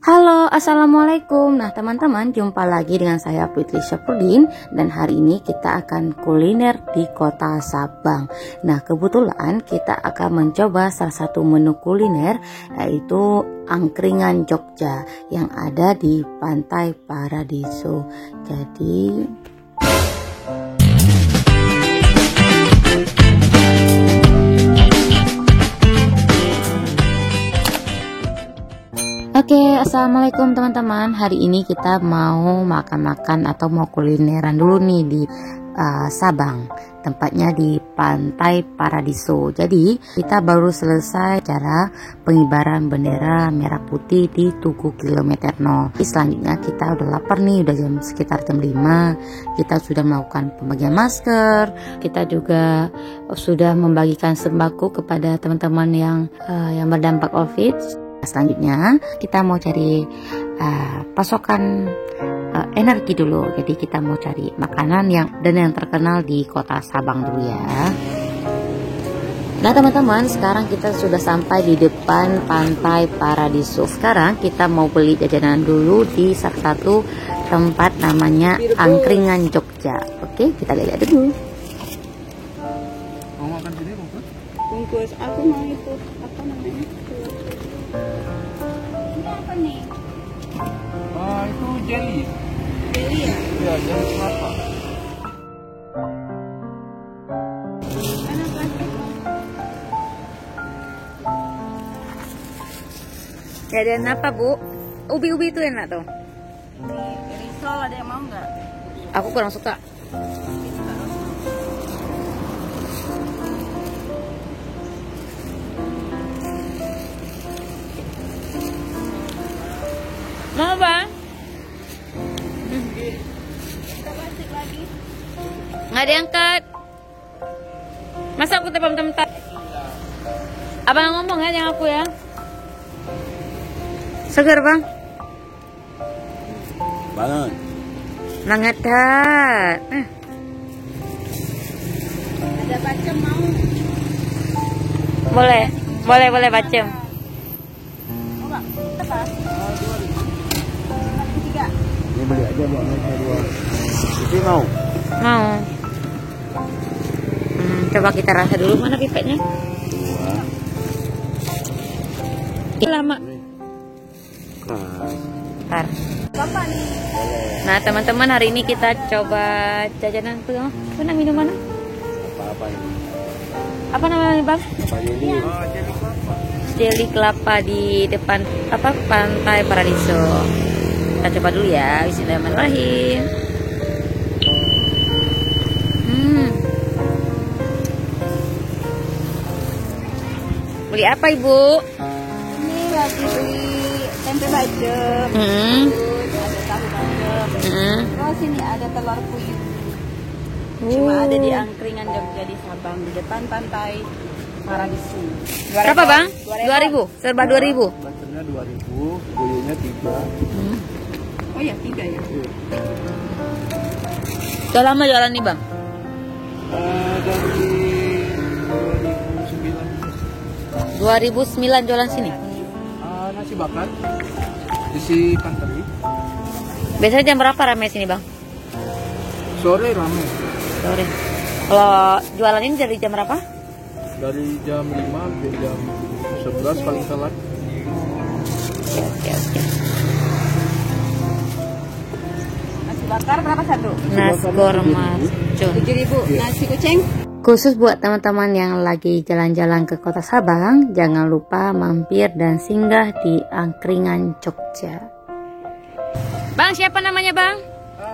Halo, assalamualaikum. Nah, teman-teman, jumpa lagi dengan saya Putri Syafruddin, dan hari ini kita akan kuliner di kota Sabang. Nah, kebetulan kita akan mencoba salah satu menu kuliner, yaitu angkringan Jogja yang ada di Pantai Paradiso. Jadi Oke, assalamualaikum teman-teman. Hari ini kita mau makan-makan atau mau kulineran dulu nih di Sabang, tempatnya di Pantai Paradiso. Jadi kita baru selesai acara pengibaran bendera merah putih di Tugu Kilometer 0. Selanjutnya kita udah lapar nih, udah sekitar jam 5. Kita sudah melakukan pembagian masker. Kita juga sudah membagikan sembako kepada teman-teman yang berdampak COVID. Selanjutnya kita mau cari pasokan energi dulu. Jadi kita mau cari makanan yang terkenal di kota Sabang dulu ya. Nah teman-teman, sekarang kita sudah sampai di depan Pantai Paradiso. Sekarang kita mau beli jajanan dulu di salah satu tempat namanya Angkringan Jogja. Oke, kita lihat dulu. Mau makan sini bungkus? Bungkus, aku mau itu apa namanya? Ini apa nih? Itu jelly. Jelly ya? Iya, jelly kelapa. Mana plastik? Jajanan apa, Bu? Ubi-ubi itu enak tuh. Risol ada yang mau nggak? Aku kurang suka. Mau bang? Kita plastik lagi. Nggak diangkat. Masa aku tepam tempat? Abang ngomong ya, jangan aku ya. Segar bang? Banget. Banget dah. Ada bacem mau? Boleh bacem. Mau nggak? Apa? 3. Ini beli aja buat mereka 2. Itu mau? Mau. Coba kita rasa dulu, mana pipetnya? 2. Lama. Ntar. Apa nih? Nah teman-teman, hari ini kita coba jajanan tuh. Mana minuman? Apa ini? Apa namanya bang? Apa jelly? Oh, jelly kelapa. Jelly kelapa di depan Pantai Paradiso. Kita coba dulu ya. Bismillahirrahmanirrahim. Beli apa ibu? Ini lagi beli tempe bacem. Terus ada tahu bacem. Terus ini ada telur puyuh. Cuma ada di Angkringan Jogja di Sabang, di depan Pantai Paradiso. Berapa bang? 2000. Serba 2000. Bacemnya 2000, buyunya 3. Oh ya, 3 ya. Udah lama jalan nih bang? Dari 2009 jualan sini. Nasi bakar isi panteri. Biasanya jam berapa ramai sini bang? Sore rame. Sore. Kalau jualan ini dari jam berapa? Dari jam 5 sampai jam 11 paling telat. Oke. Nasi bakar berapa satu? Nasi goreng 7.000. Nasi kucing? Khusus buat teman-teman yang lagi jalan-jalan ke kota Sabang, jangan lupa mampir dan singgah di Angkringan Jogja. Bang, siapa namanya bang?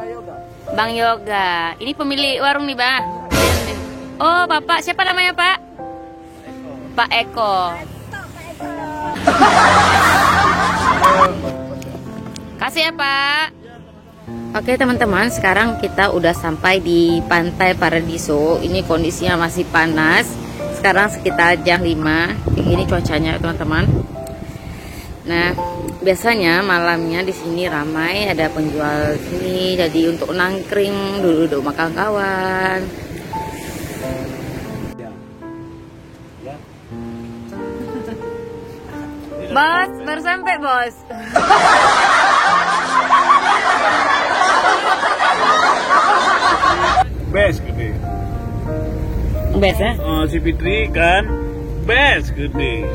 Yoga. Bang Yoga. Ini pemilik warung nih bang. Oh bapak, siapa namanya pak? Pak Eko. Kasih ya pak. Oke teman-teman, sekarang kita udah sampai di Pantai Paradiso. Ini kondisinya masih panas. Sekarang sekitar jam 5. Ini cuacanya teman-teman. Nah, biasanya malamnya di sini ramai, ada penjual sini. Jadi untuk nangkring, duduk makan kawan. Bos, baru sampai bos. Best ya? Si Fitri kan best gede.